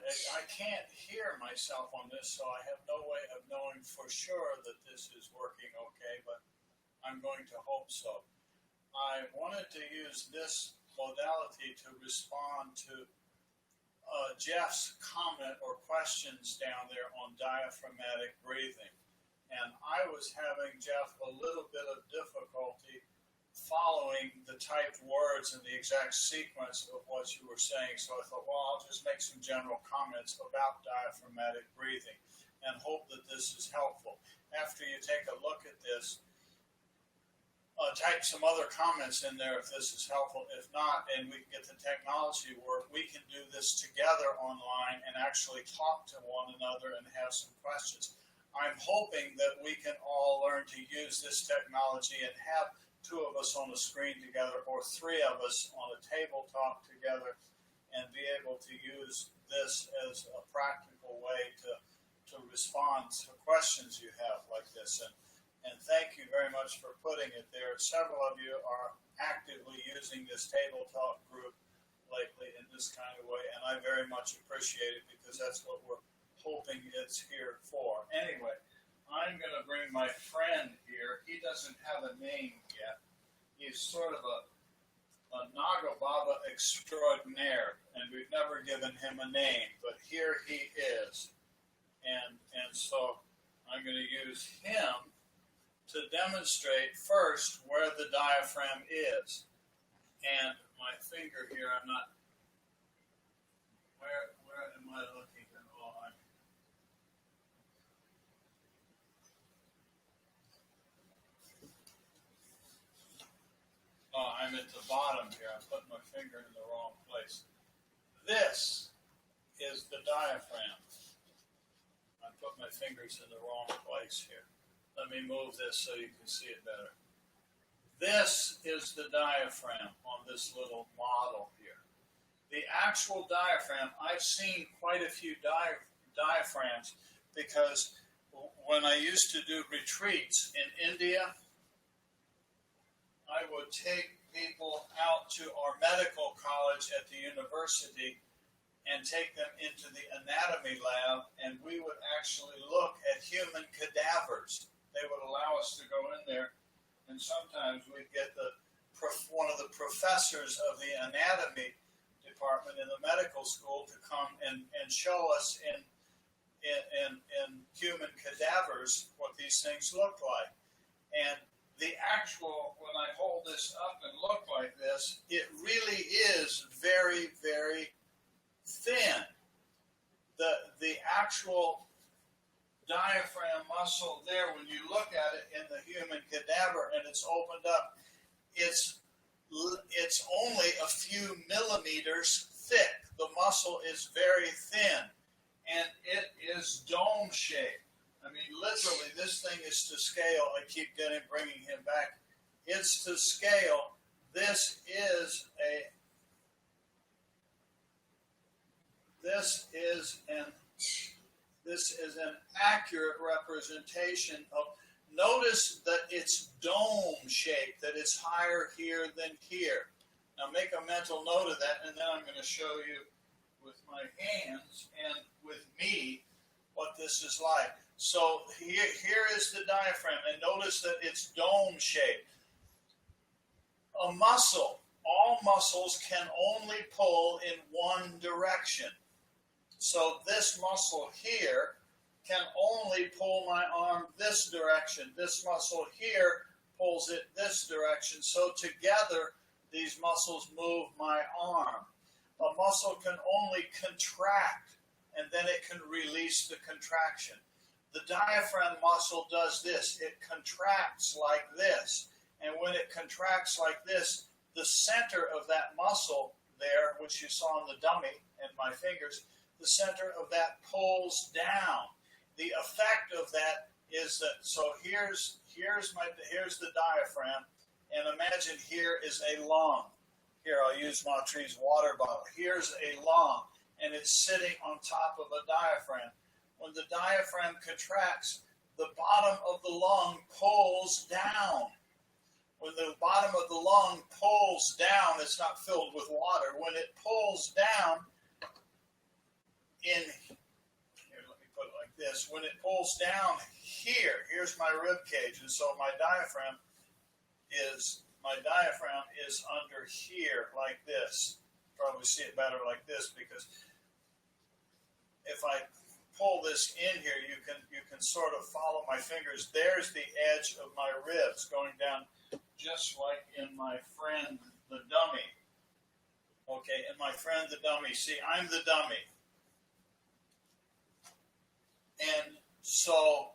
I can't hear myself on this, so I have no way of knowing for sure that this is working okay, but I'm going to hope so. I wanted to use this modality to respond to Jeff's comment or questions down there on diaphragmatic breathing. And I was having, Jeff, a little bit of difficulty following the typed words and the exact sequence of what you were saying. So I thought, well, I'll just make some general comments about diaphragmatic breathing and hope that this is helpful. After you take a look at this, type some other comments in there if this is helpful. If not, and we can get the technology work, we can do this together online and actually talk to one another and have some questions. I'm hoping that we can all learn to use this technology and have two of us on the screen together or three of us on a table talk together and be able to use this as a practical way to respond to questions you have like this. And thank you very much for putting it there. Several of you are actively using this table talk group lately in this kind of way, and I very much appreciate it because that's what we're hoping it's here for. Anyway, I'm going to bring my friend here. He doesn't have a name yet. He's sort of a Naga Baba extraordinaire, and we've never given him a name, but here he is. And so I'm going to use him to demonstrate first where the diaphragm is. And my finger here, I'm not, where am I looking at? I'm at the bottom here. I'm putting my finger in the wrong place. This is the diaphragm. I put my fingers in the wrong place here. Let me move this so you can see it better. This is the diaphragm on this little model here. The actual diaphragm, I've seen quite a few diaphragms because when I used to do retreats in India, I would take people out to our medical college at the university and take them into the anatomy lab, and we would actually look at human cadavers. They would allow us to go in there, and sometimes we'd get one of the professors of the anatomy department in the medical school to come and show us in human cadavers what these things look like. And the actual, when I hold this up and look like this, it really is very, very thin. The actual diaphragm muscle there, when you look at it in the human cadaver and it's opened up, it's only a few millimeters thick. The muscle is very thin, and it is dome-shaped. I mean, literally, this thing is to scale. I keep bringing him back. It's to scale. This is an accurate representation of. Notice that it's dome-shaped, that it's higher here than here. Now, make a mental note of that, and then I'm going to show you with my hands and with me what this is like. So here is the diaphragm, and notice that it's dome-shaped. A muscle, all muscles can only pull in one direction. So this muscle here can only pull my arm this direction. This muscle here pulls it this direction. So together, these muscles move my arm. A muscle can only contract, and then it can release the contraction. The diaphragm muscle does this. It contracts like this. And when it contracts like this, the center of that muscle there, which you saw in the dummy and my fingers, the center of that pulls down. The effect of that is that, so here's the diaphragm, and imagine here is a lung. Here, I'll use Montrese water bottle. Here's a lung, and it's sitting on top of a diaphragm. When the diaphragm contracts, the bottom of the lung pulls down. When the bottom of the lung pulls down, it's not filled with water. When it pulls down, in here, let me put it like this. When it pulls down here, here's my rib cage, and so my diaphragm is under here like this. Probably see it better like this, because if I pull this in here, you can sort of follow my fingers. There's the edge of my ribs going down, just like in my friend the dummy. Okay, in my friend the dummy. See, I'm the dummy. And so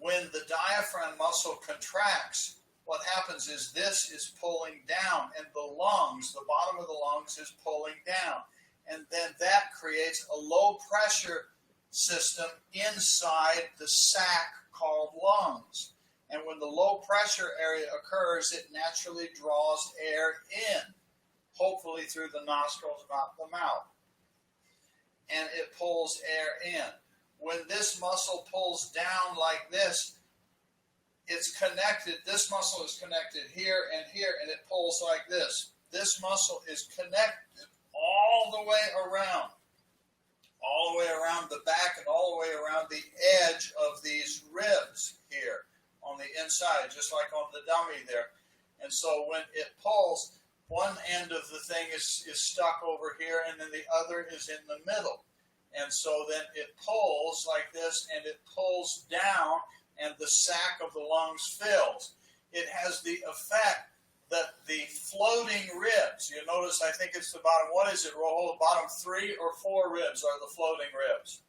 when the diaphragm muscle contracts, what happens is this is pulling down, and the lungs, the bottom of the lungs, is pulling down. And then that creates a low pressure system inside the sac called lungs. And when the low pressure area occurs, it naturally draws air in, hopefully through the nostrils, not the mouth. And it pulls air in. When this muscle pulls down like this, it's connected. This muscle is connected here, and it pulls like this. This muscle is connected all the way around the back and all the way around the edge of these ribs here on the inside, just like on the dummy there. And so when it pulls, one end of the thing is stuck over here, and then the other is in the middle. And so then it pulls like this, and it pulls down, and the sac of the lungs fills. It has the effect that the floating ribs, you notice, I think it's the bottom, what is it, Roll? The bottom 3 or 4 ribs are the floating ribs?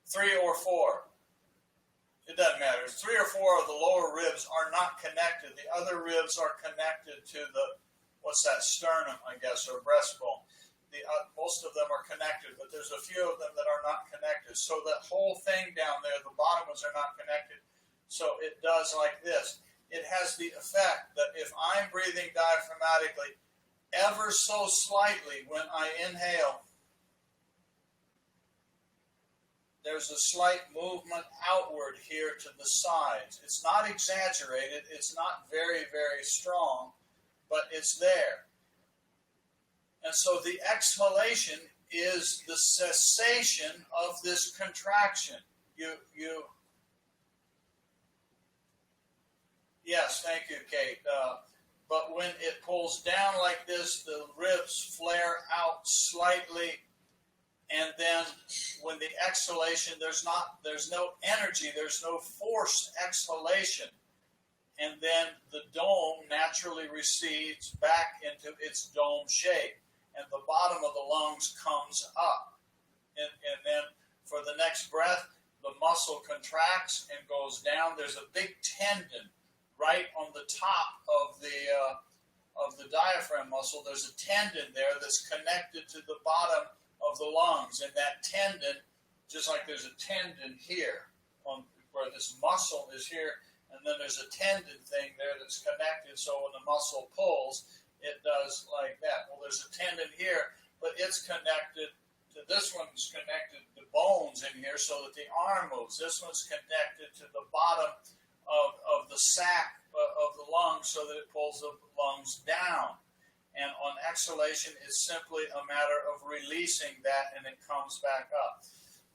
3 or 4. It doesn't matter. 3 or 4 of the lower ribs are not connected. The other ribs are connected to the, what's that, sternum, I guess, or breastbone. Most of them are connected, but there's a few of them that are not connected. So that whole thing down there, the bottom ones are not connected. So it does like this. It has the effect that if I'm breathing diaphragmatically ever so slightly when I inhale, there's a slight movement outward here to the sides. It's not exaggerated. It's not very, very strong, but it's there. And so the exhalation is the cessation of this contraction. Yes, thank you, Kate. But when it pulls down like this, the ribs flare out slightly, and then when the exhalation, there's no energy, there's no forced exhalation. And then the dome naturally recedes back into its dome shape, and the bottom of the lungs comes up. And then for the next breath, the muscle contracts and goes down. There's a big tendon right on the top of the diaphragm muscle. There's a tendon there that's connected to the bottom of the lungs, and that tendon, just like there's a tendon here, on where this muscle is here, and then there's a tendon thing there that's connected, so when the muscle pulls, it does like that. Well, there's a tendon here, but it's connected to this one's connected to bones in here so that the arm moves. This one's connected to the bottom of the sac of the lungs so that it pulls the lungs down. And on exhalation, it's simply a matter of releasing that, and it comes back up.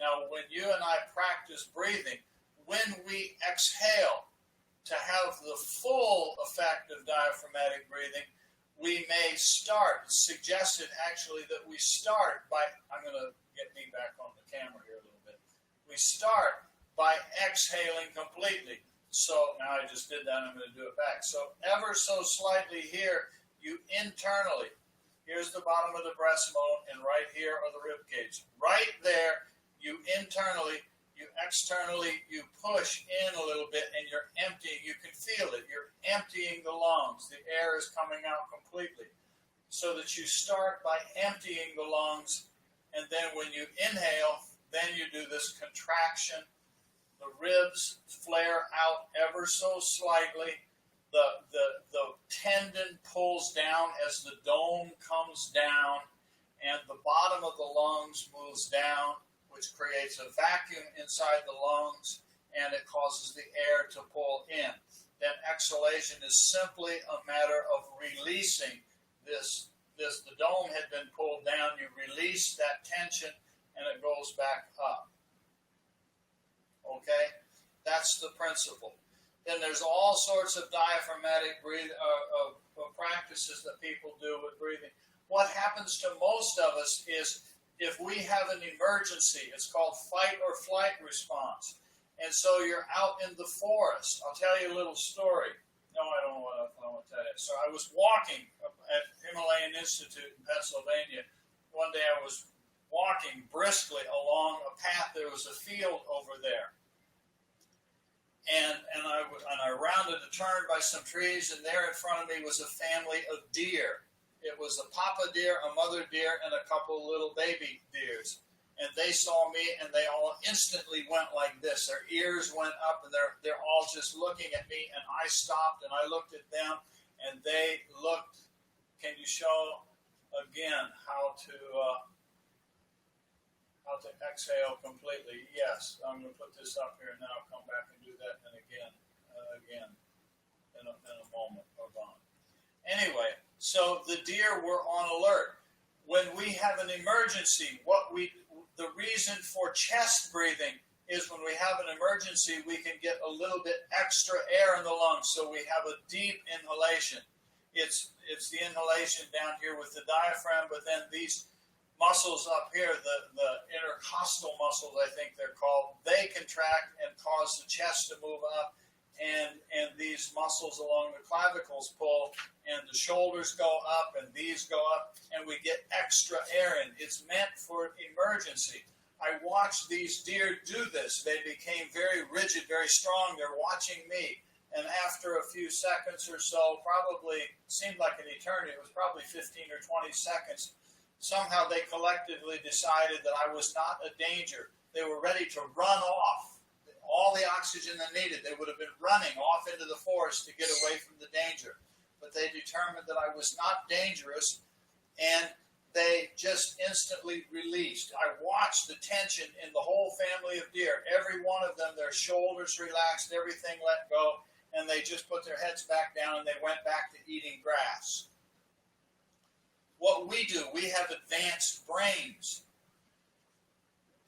Now, when you and I practice breathing, when we exhale to have the full effect of diaphragmatic breathing, we may start, suggested actually that we start by, I'm going to get me back on the camera here a little bit. We start by exhaling completely. So now I just did that, I'm going to do it back. So ever so slightly here, you internally, here's the bottom of the breastbone, and right here are the rib cage. Right there, you internally, you externally, you push in a little bit, and you're emptying. You can feel it. You're emptying the lungs. The air is coming out completely. So that you start by emptying the lungs, and then when you inhale, then you do this contraction. The ribs flare out ever so slightly. The tendon pulls down as the dome comes down, and the bottom of the lungs moves down, which creates a vacuum inside the lungs, and it causes the air to pull in. Then exhalation is simply a matter of releasing this the dome had been pulled down, you release that tension and it goes back up. Okay? That's the principle. Then there's all sorts of diaphragmatic practices that people do with breathing. What happens to most of us is if we have an emergency, it's called fight or flight response. And so you're out in the forest. I'll tell you a little story. No, I don't know what I want to tell you. So I was walking at Himalayan Institute in Pennsylvania. One day I was walking briskly along a path. There was a field over there. And I rounded a turn by some trees, and there in front of me was a family of deer. It was a papa deer, a mother deer, and a couple little baby deers. And they saw me, and they all instantly went like this. Their ears went up, and they're all just looking at me. And I stopped, and I looked at them, and they looked. Can you show again how to exhale completely? Yes, I'm going to put this up here now. Come back and do that, and again, in a moment. Anyway, so the deer were on alert. When we have an emergency, the reason for chest breathing is when we have an emergency, we can get a little bit extra air in the lungs, so we have a deep inhalation. It's the inhalation down here with the diaphragm, but then these muscles up here, the intercostal muscles, I think they're called, they contract and cause the chest to move up, and these muscles along the clavicles pull, and the shoulders go up, and these go up, and we get extra air in. It's meant for emergency. I watched these deer do this. They became very rigid, very strong. They're watching me. And after a few seconds or so, probably seemed like an eternity, it was probably 15 or 20 seconds, somehow they collectively decided that I was not a danger. They were ready to run off. All the oxygen they needed, they would have been running off into the forest to get away from the danger. But they determined that I was not dangerous, and they just instantly released. I watched the tension in the whole family of deer. Every one of them, their shoulders relaxed, everything let go, and they just put their heads back down and they went back to eating grass. What we do, we have advanced brains.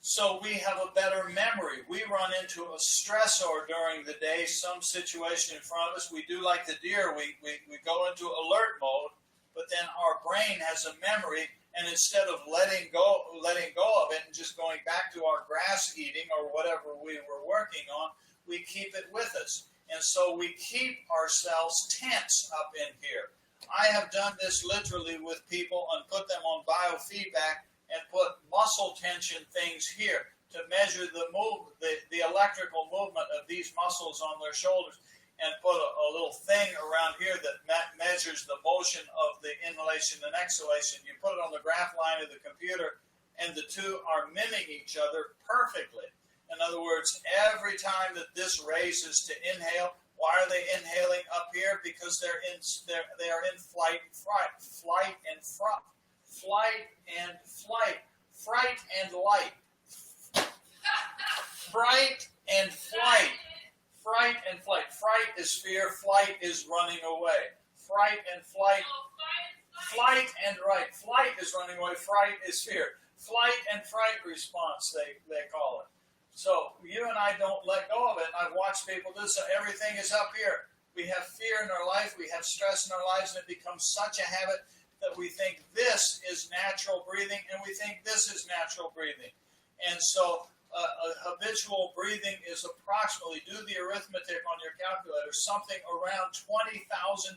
So we have a better memory. We run into a stressor during the day, some situation in front of us. We do like the deer. We go into alert mode, but then our brain has a memory, and instead of letting go of it and just going back to our grass eating or whatever we were working on, we keep it with us. And so we keep ourselves tense up in here. I have done this literally with people and put them on biofeedback and put muscle tension things here to measure the electrical movement of these muscles on their shoulders, and put a little thing around here that measures the motion of the inhalation and exhalation. You put it on the graph line of the computer, and the two are mimicking each other perfectly. In other words, every time that this raises to inhale, why are they inhaling up here? Because they are in flight and fright. Flight and fright. Flight and flight. Fright and light. Fright and flight. Fright and flight. Fright is fear. Flight is running away. Fright and flight. Flight and right. Flight is running away. Fright is fear. Flight and fright response, they call it. So you and I don't let go of it. And I've watched people do so. Everything is up here. We have fear in our life. We have stress in our lives, and it becomes such a habit that we think this is natural breathing, and we think this is natural breathing. And so habitual breathing is approximately, do the arithmetic on your calculator, something around 20,000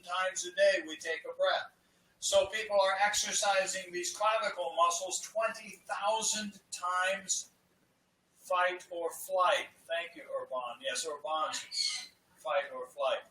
times a day we take a breath. So people are exercising these clavicle muscles 20,000 times. Fight or flight. Thank you, Urban. Yes, Urban's fight or flight.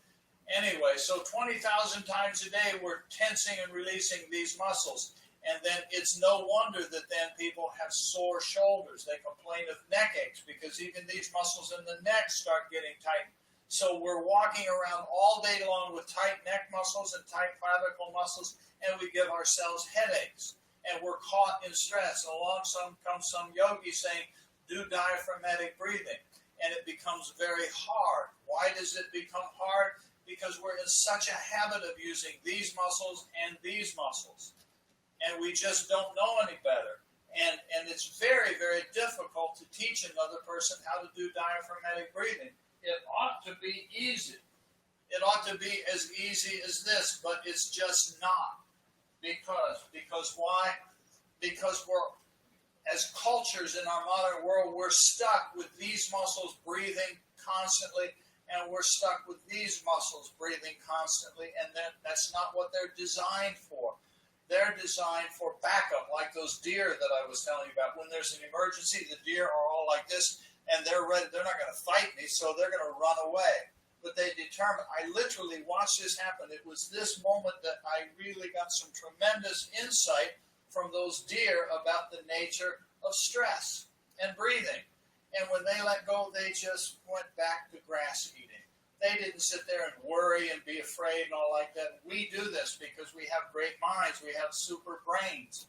Anyway, so 20,000 times a day we're tensing and releasing these muscles. And then it's no wonder that then people have sore shoulders. They complain of neck aches because even these muscles in the neck start getting tight. So we're walking around all day long with tight neck muscles and tight clavicle muscles, and we give ourselves headaches. And we're caught in stress. And along comes some yogi saying, do diaphragmatic breathing. And it becomes very hard. Why does it become hard? Because we're in such a habit of using these muscles and these muscles. and we just don't know any better. And it's very, very difficult to teach another person how to do diaphragmatic breathing. It ought to be easy. It ought to be as easy as this, but it's just not. Because why? Because we're, as cultures in our modern world, we're stuck with these muscles breathing constantly, and we're stuck with these muscles breathing constantly, and that's not what they're designed for. They're designed for backup, like those deer that I was telling you about. When there's an emergency, the deer are all like this, and they're ready. They're not going to fight me, so they're going to run away. But they determine, I literally watched this happen. It was this moment that I really got some tremendous insight from those deer about the nature of stress and breathing. And when they let go, they just went back to grass eating. They didn't sit there and worry and be afraid and all like that. We do this because we have great minds. We have super brains.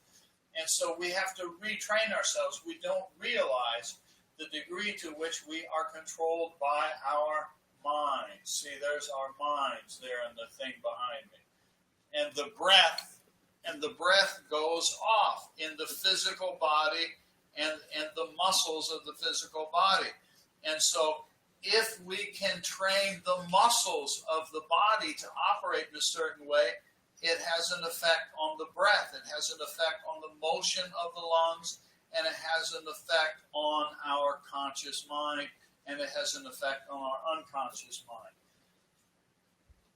And so we have to retrain ourselves. We don't realize the degree to which we are controlled by our minds. See, there's our minds there in the thing behind me. And the breath goes off in the physical body and the muscles of the physical body. And so if we can train the muscles of the body to operate in a certain way, it has an effect on the breath. It has an effect on the motion of the lungs, and it has an effect on our conscious mind, and it has an effect on our unconscious mind.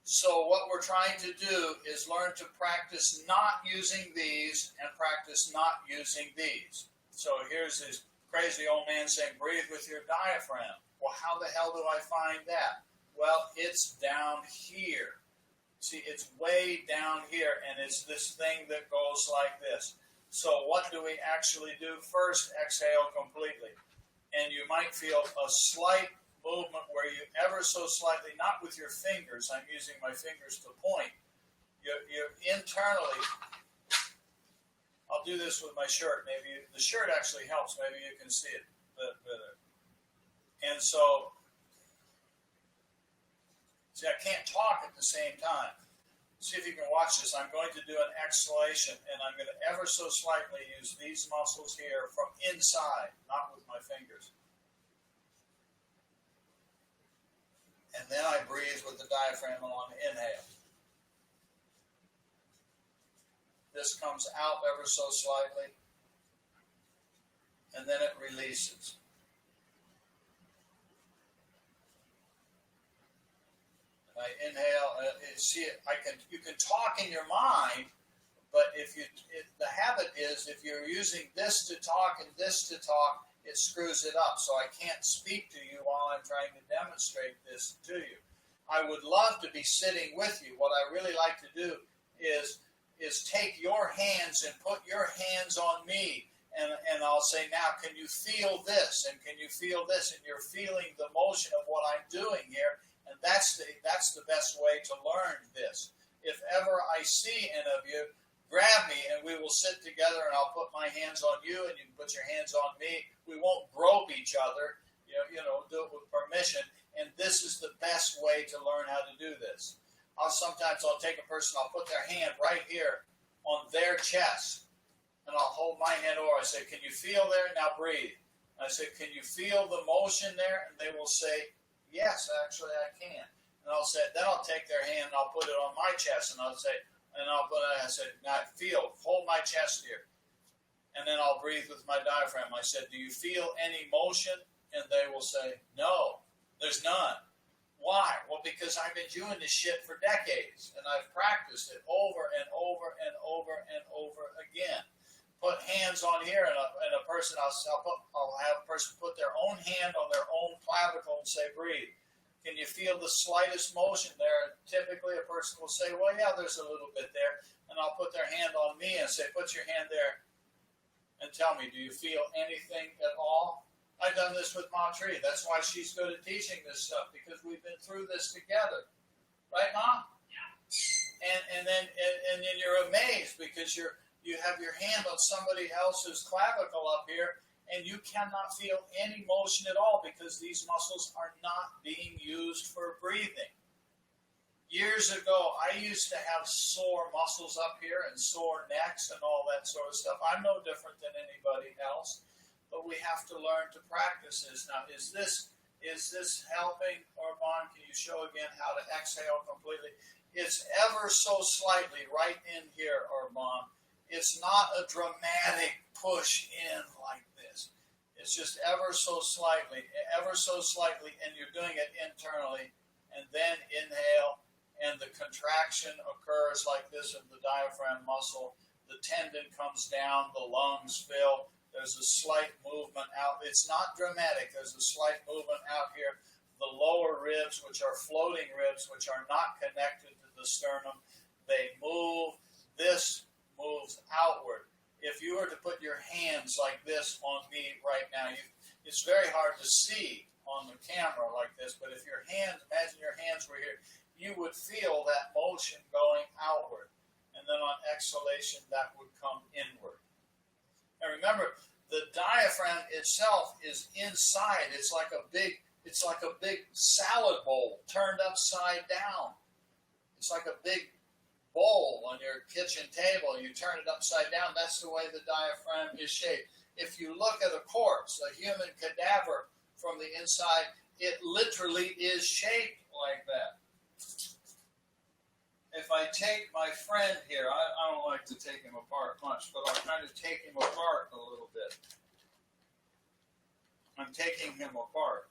So what we're trying to do is learn to practice not using these and practice not using these. So here's this crazy old man saying, breathe with your diaphragm. Well, how the hell do I find that? Well, it's down here. See, it's way down here, and it's this thing that goes like this. So what do we actually do? First, exhale completely. And you might feel a slight movement where you ever so slightly, not with your fingers, I'm using my fingers to point, you internally, I'll do this with my shirt, maybe the shirt actually helps, maybe you can see it better. And so, see, I can't talk at the same time. See if you can watch this. I'm going to do an exhalation, and I'm going to ever so slightly use these muscles here from inside, not with my fingers. And then I breathe with the diaphragm on the inhale. This comes out ever so slightly, and then it releases. I inhale. See, you can talk in your mind, but the habit is if you're using this to talk and this to talk, it screws it up. So I can't speak to you while I'm trying to demonstrate this to you. I would love to be sitting with you. What I really like to do is take your hands and put your hands on me, and I'll say, now, can you feel this? And can you feel this? And you're feeling the motion of what I'm doing here. And that's the best way to learn this. If ever I see any of you, grab me and we will sit together and I'll put my hands on you and you can put your hands on me. We won't grope each other, do it with permission. And this is the best way to learn how to do this. Sometimes I'll take a person, I'll put their hand right here on their chest and I'll hold my hand over. I say, can you feel there? Now breathe. I say, can you feel the motion there? And they will say, yes, actually I can. And then I'll take their hand and I'll put it on my chest and I say, now hold my chest here. And then I'll breathe with my diaphragm. I said, do you feel any motion? And they will say, no, there's none. Why? Well, because I've been doing this shit for decades and I've practiced it over and over and over and over again. Put hands on here and a person, I'll have a person put their own hand on their own clavicle and say, breathe. Can you feel the slightest motion there? Typically a person will say, well, yeah, there's a little bit there. And I'll put their hand on me and say, put your hand there and tell me, do you feel anything at all? I've done this with Ma Tree. That's why she's good at teaching this stuff, because we've been through this together. Right, Ma? Yeah. And then you're amazed because you have your hand on somebody else's clavicle up here, and you cannot feel any motion at all because these muscles are not being used for breathing. Years ago, I used to have sore muscles up here and sore necks and all that sort of stuff. I'm no different than anybody else, but we have to learn to practice this. Now, is this helping, Orban? Can you show again how to exhale completely? It's ever so slightly right in here, Orban. It's not a dramatic push in like this. It's just ever so slightly, and you're doing it internally, and then inhale. And the contraction occurs like this of the diaphragm muscle. The tendon comes down, the lungs fill. There's a slight movement out. It's not dramatic. There's a slight movement out here. The lower ribs, which are floating ribs, which are not connected to the sternum, they move. This moves outward. If you were to put your hands like this on me right now, it's very hard to see on the camera like this, but if your hands, imagine your hands were here, you would feel that motion going outward. And then on exhalation, that would come inward. And remember, the diaphragm itself is inside. It's like a big salad bowl turned upside down. It's like a big bowl on your kitchen table. You turn it upside down. That's the way the diaphragm is shaped. If you look at a corpse, a human cadaver from the inside, it literally is shaped like that. If I take my friend here, I don't like to take him apart much, but I'll kind of take him apart a little bit. I'm taking him apart.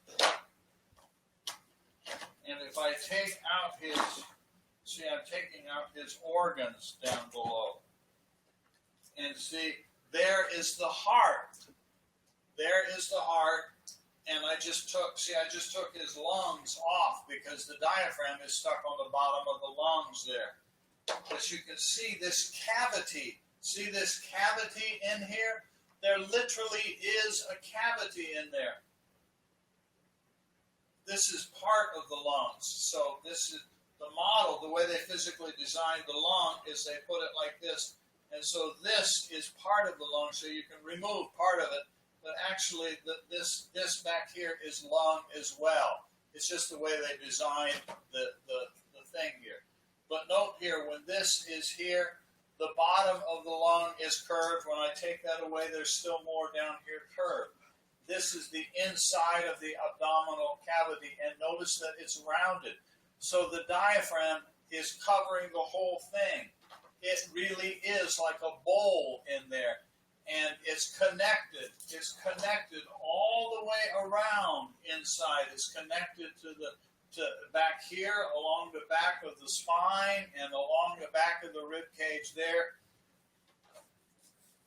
And if I take out I'm taking out his organs down below. And see, there is the heart. There is the heart. And I just took his lungs off because the diaphragm is stuck on the bottom of the lungs there. But you can see this cavity. See this cavity in here? There literally is a cavity in there. This is part of the lungs. So this is the model. The way they physically designed the lung is they put it like this. And so this is part of the lung, so you can remove part of it. But actually, this back here is lung as well. It's just the way they designed the thing here. But note here, when this is here, the bottom of the lung is curved. When I take that away, there's still more down here curved. This is the inside of the abdominal cavity, and notice that it's rounded. So the diaphragm is covering the whole thing. It really is like a bowl in there. And it's connected. It's connected all the way around inside. It's connected to back here, along the back of the spine, and along the back of the rib cage there,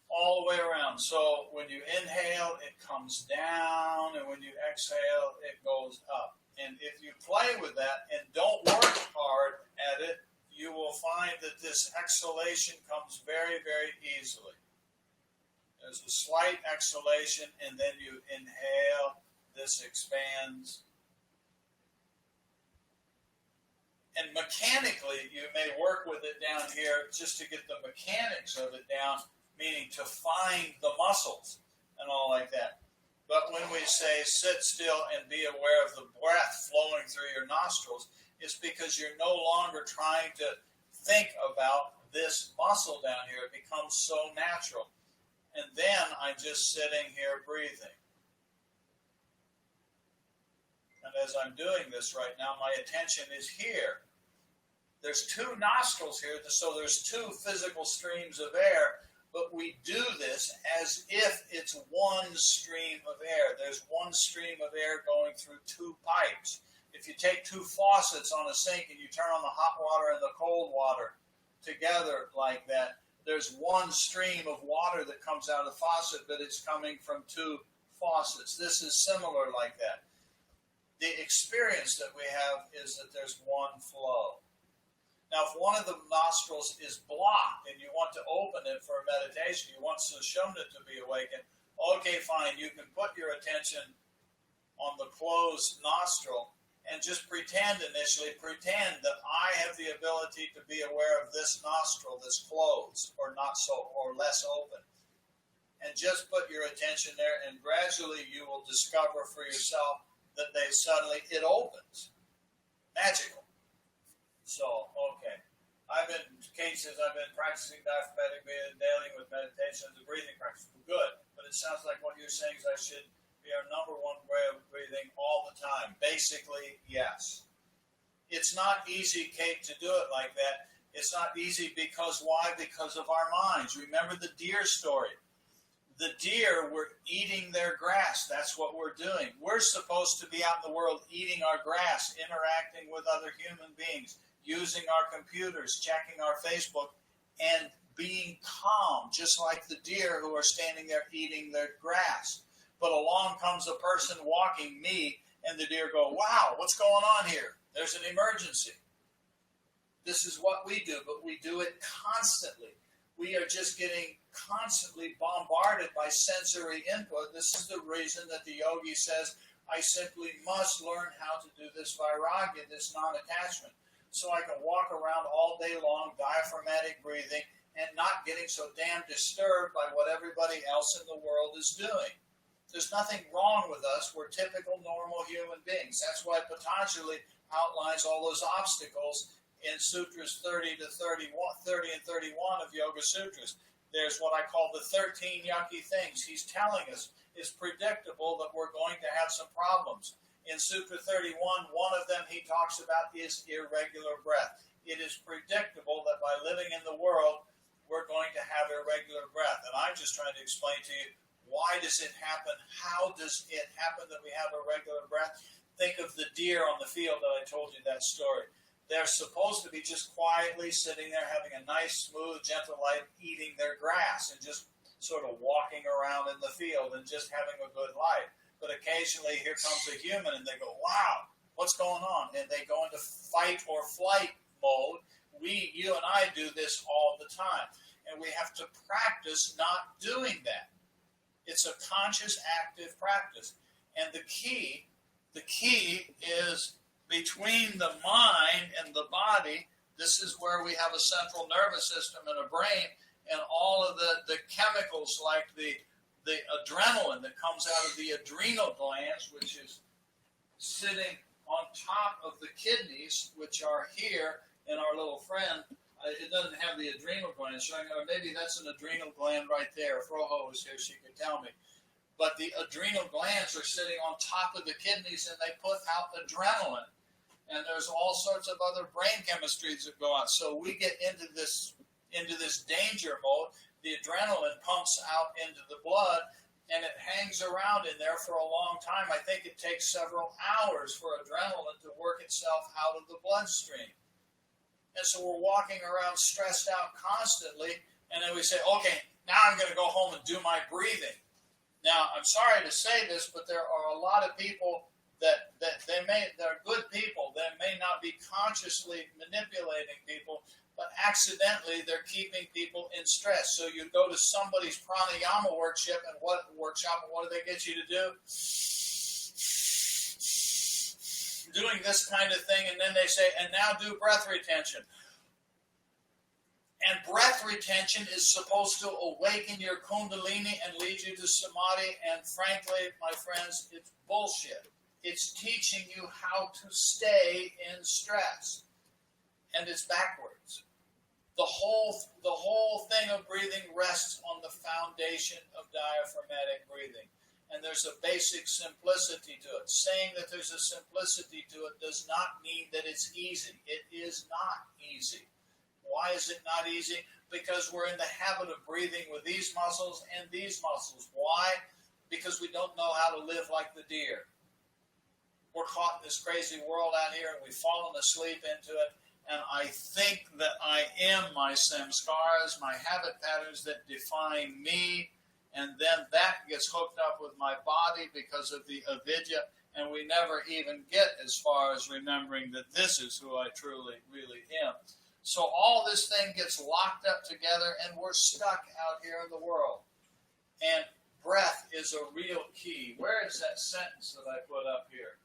all the way around. So when you inhale, it comes down, and when you exhale, it goes up. And if you play with that and don't work hard at it, you will find that this exhalation comes very, very easily. There's a slight exhalation, and then you inhale. This expands. And mechanically, you may work with it down here just to get the mechanics of it down, meaning to find the muscles and all like that. But when we say sit still and be aware of the breath flowing through your nostrils, it's because you're no longer trying to think about this muscle down here. It becomes so natural. And then I'm just sitting here breathing. And as I'm doing this right now, my attention is here. There's two nostrils here, so there's two physical streams of air, but we do this as if it's one stream of air. There's one stream of air going through two pipes. If you take two faucets on a sink and you turn on the hot water and the cold water together like that, there's one stream of water that comes out of the faucet, but it's coming from two faucets. This is similar like that. The experience that we have is that there's one flow. Now, if one of the nostrils is blocked and you want to open it for a meditation, you want Sushumna to be awakened, okay, fine, you can put your attention on the closed nostril and just pretend that I have the ability to be aware of this nostril that's closed or not so, or less open. And just put your attention there, and gradually you will discover for yourself that it opens. Magical. So, okay. Kate says, I've been practicing diaphragmatic breathing daily with meditation as a breathing practice. Good. But it sounds like what you're saying is I should be our number one way of breathing all the time. Basically, yes. It's not easy, Kate, to do it like that. It's not easy because why? Because of our minds. Remember the deer story. The deer were eating their grass. That's what we're doing. We're supposed to be out in the world eating our grass, interacting with other human beings, using our computers, checking our Facebook, and being calm, just like the deer who are standing there eating their grass. But along comes a person walking, me, and the deer go, wow, what's going on here? There's an emergency. This is what we do, but we do it constantly. We are just getting constantly bombarded by sensory input. This is the reason that the yogi says, I simply must learn how to do this vairagya, this non-attachment, so I can walk around all day long, diaphragmatic breathing, and not getting so damn disturbed by what everybody else in the world is doing. There's nothing wrong with us. We're typical, normal human beings. That's why Patanjali outlines all those obstacles in Sutras 30 and 31 of Yoga Sutras. There's what I call the 13 yucky things. He's telling us it's predictable that we're going to have some problems. In Sutra 31, one of them he talks about is irregular breath. It is predictable that by living in the world, we're going to have irregular breath. And I'm just trying to explain to you, why does it happen? How does it happen that we have irregular breath? Think of the deer on the field that I told you that story. They're supposed to be just quietly sitting there having a nice, smooth, gentle life, eating their grass and just sort of walking around in the field and just having a good life. But occasionally here comes a human and they go, wow, what's going on? And they go into fight or flight mode. You and I do this all the time. And we have to practice not doing that. It's a conscious, active practice. And the key is between the mind and the body. This is where we have a central nervous system and a brain, and all of the chemicals like the adrenaline that comes out of the adrenal glands, which is sitting on top of the kidneys, which are here in our little friend. It doesn't have the adrenal gland showing, or maybe that's an adrenal gland right there. If Rojo was here, she could tell me. But the adrenal glands are sitting on top of the kidneys, and they put out adrenaline. And there's all sorts of other brain chemistries that go out. So we get into this danger mode. The adrenaline pumps out into the blood, and it hangs around in there for a long time. I think it takes several hours for adrenaline to work itself out of the bloodstream. And so we're walking around stressed out constantly, and then we say, okay, now I'm going to go home and do my breathing. Now, I'm sorry to say this, but there are a lot of people that they're good people. They may not be consciously manipulating people, but accidentally they're keeping people in stress. So you go to somebody's pranayama workshop, and what do they get you to do? Doing this kind of thing, and then they say, and now do breath retention. And breath retention is supposed to awaken your kundalini and lead you to samadhi, and frankly, my friends, it's bullshit. It's teaching you how to stay in stress. And it's backwards. The whole thing of breathing rests on the foundation of diaphragmatic breathing. And there's a basic simplicity to it. Saying that there's a simplicity to it does not mean that it's easy. It is not easy. Why is it not easy? Because we're in the habit of breathing with these muscles and these muscles. Why? Because we don't know how to live like the deer. We're caught in this crazy world out here, and we've fallen asleep into it. And I think that I am my samskaras, my habit patterns that define me. And then that gets hooked up with my body because of the avidya, and we never even get as far as remembering that this is who I truly, really am. So all this thing gets locked up together, and we're stuck out here in the world. And breath is a real key. Where is that sentence that I put up here?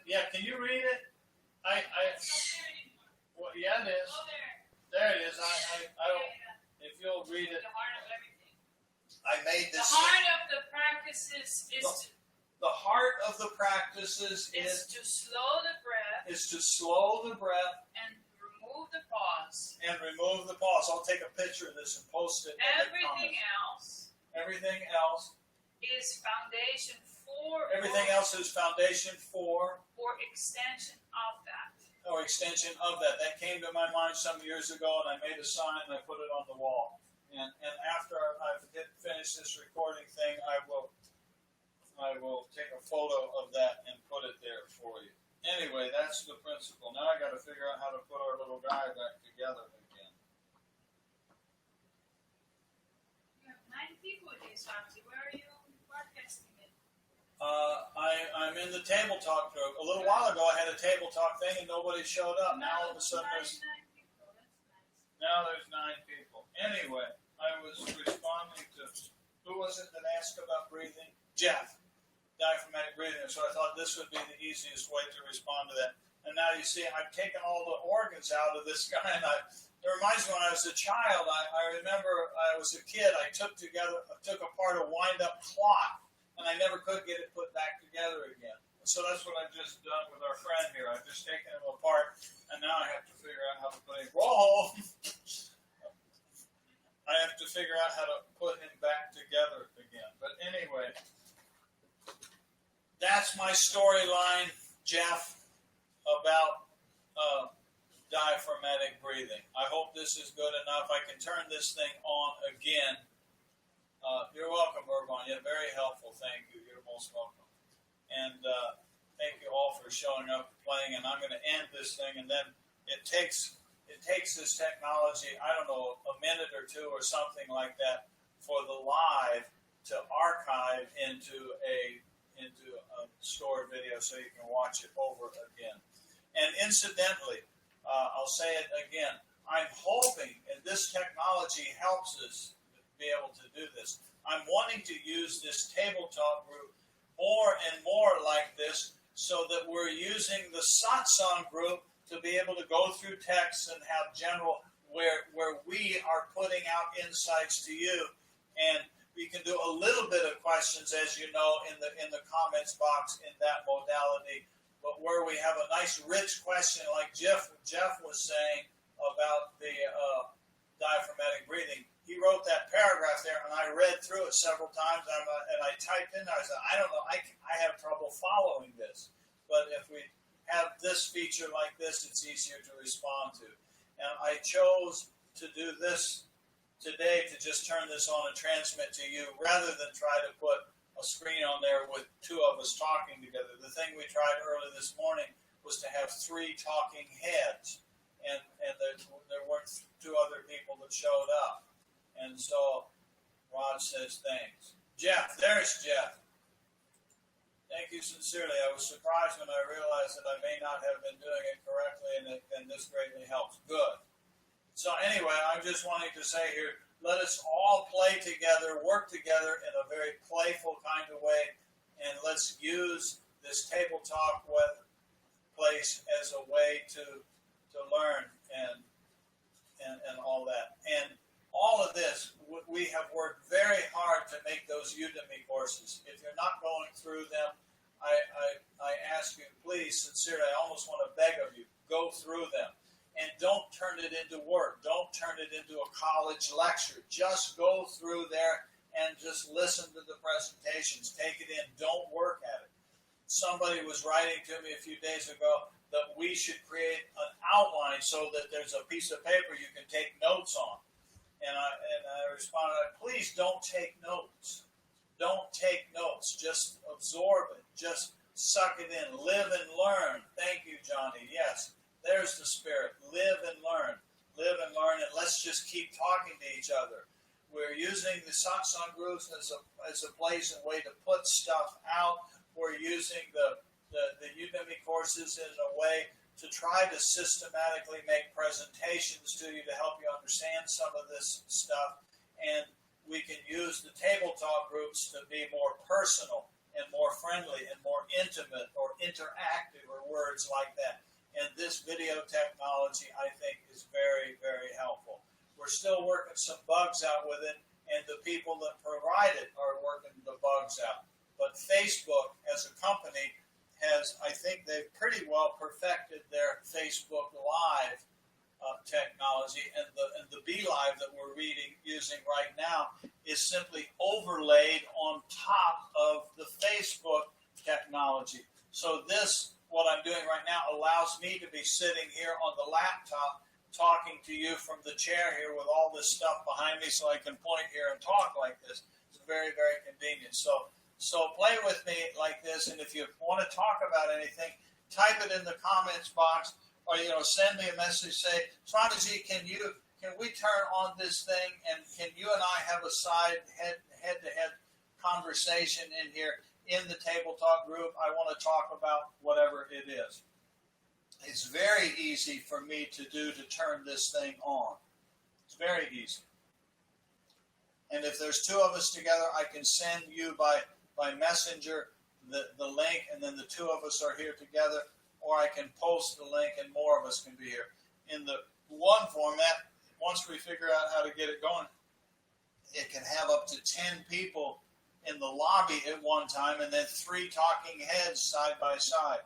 Yeah, can you read it? Well, yeah, it is. There it is. I don't. If you'll read it. The heart of everything. I made this. The heart of the practices is the heart of the practices is to slow the breath. is to slow the breath and remove the pause. I'll take a picture of this and post it. Everything else is foundation for. Everything else is foundation for. Or extension of that. Or extension of that. That came to my mind some years ago, and I made a sign and I put it on the wall. And after I've finished this recording thing, I will take a photo of that and put it there for you. Anyway, that's the principle. Now I got to figure out how to put our little guy back together again. You have 9 people in this family. Where are you broadcasting it? I'm in the table talk group. A little while ago, I had a table talk thing and nobody showed up. Now all of a sudden there's 9 people. Anyway, I was responding to, who was it that asked about breathing? Jeff, diaphragmatic breathing. So I thought this would be the easiest way to respond to that. And now you see, I've taken all the organs out of this guy, and it reminds me when I was a child. I remember I was a kid. I took apart a wind-up clock, and I never could get it put back together again. So that's what I've just done with our friend here. I've just taken him apart, and now I have to figure out how to put him. Whoa! I have to figure out how to put him back together again. But anyway, that's my storyline, Jeff, about diaphragmatic breathing. I hope this is good enough. I can turn this thing on again. You're welcome, Irvine. Yeah, very helpful. Thank you. You're most welcome. And thank you all for showing up, playing. And I'm going to end this thing, and then it takes this technology, I don't know, a minute or two or something like that for the live to archive into a stored video so you can watch it over again. And incidentally, I'll say it again, I'm hoping, and this technology helps us be able to do this, I'm wanting to use this tabletop group more and more like this so that we're using the satsang group to be able to go through texts and have general, where we are putting out insights to you. And we can do a little bit of questions, as you know, in the comments box in that modality. But where we have a nice rich question like Jeff was saying about the diaphragmatic breathing, he wrote that paragraph there, and I read through it several times, and I typed in there, I said, I don't know, I have trouble following this. But if we have this feature like this, it's easier to respond to. And I chose to do this today, to just turn this on and transmit to you, rather than try to put a screen on there with 2 of us talking together. The thing we tried early this morning was to have 3 talking heads, and there weren't 2 other people that showed up. And so Rod says thanks. Jeff, there's Jeff. Thank you sincerely. I was surprised when I realized that I may not have been doing it correctly, and this greatly helps. Good. So anyway, I'm just wanting to say here, let us all play together, work together in a very playful kind of way, and let's use this table talk place as a way to learn and all that. And all of this, we have worked very hard to make those Udemy courses. If you're not going through them, I ask you, please, sincerely, I almost want to beg of you, go through them. And don't turn it into work. Don't turn it into a college lecture. Just go through there and just listen to the presentations. Take it in. Don't work at it. Somebody was writing to me a few days ago that we should create an outline so that there's a piece of paper you can take notes on. And I responded, please don't take notes. Don't take notes. Just absorb it. Just suck it in. Live and learn. Thank you, Johnny. Yes, there's the spirit. Live and learn. Live and learn, and let's just keep talking to each other. We're using the satsang groups as a place and way to put stuff out. We're using the Udemy courses in a way to try to systematically make presentations to you to help you understand some of this stuff. And we can use the table talk groups to be more personal and more friendly and more intimate or interactive, or words like that. And this video technology, I think, is very, very helpful. We're still working some bugs out with it, and the people that provide it are working the bugs out. But Facebook, as a company, I think they've pretty well perfected their Facebook Live technology, and the Be Live that we're using right now is simply overlaid on top of the Facebook technology. So this, what I'm doing right now, allows me to be sitting here on the laptop talking to you from the chair here with all this stuff behind me, so I can point here and talk like this. It's very, very convenient. So play with me like this, and if you want to talk about anything, type it in the comments box, or send me a message. Say, Swamiji, can we turn on this thing, and can you and I have a head-to-head conversation in here in the Table Talk group? I want to talk about whatever it is. It's very easy for me to turn this thing on. It's very easy. And if there's two of us together, I can send you by messenger the link, and then the two of us are here together, or I can post the link and more of us can be here. In the one format, once we figure out how to get it going, it can have up to 10 people in the lobby at one time, and then 3 talking heads side by side.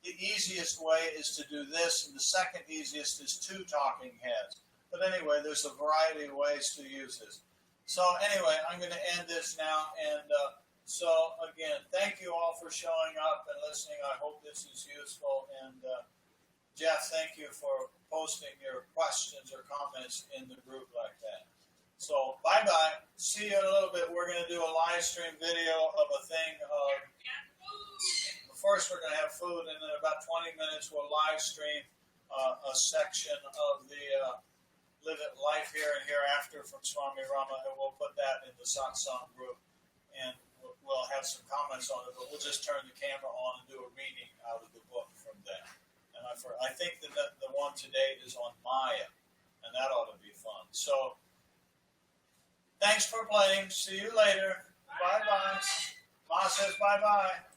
The easiest way is to do this, and the second easiest is 2 talking heads. But anyway, there's a variety of ways to use this. So anyway, I'm going to end this now, and so again, thank you all for showing up and listening. I hope this is useful, and Jeff, thank you for posting your questions or comments in the group like that. So bye-bye. See you in a little bit. We're going to do a live stream video of a thing. First, we're going to have food, and in about 20 minutes, we'll live stream a section of the Live It Life Here and Hereafter from Swami Rama, and we'll put that in the satsang group, and we'll have some comments on it, but we'll just turn the camera on and do a reading out of the book from that. And I think the one today is on Maya, and that ought to be fun. So, thanks for playing. See you later. Bye-bye. Ma says bye-bye.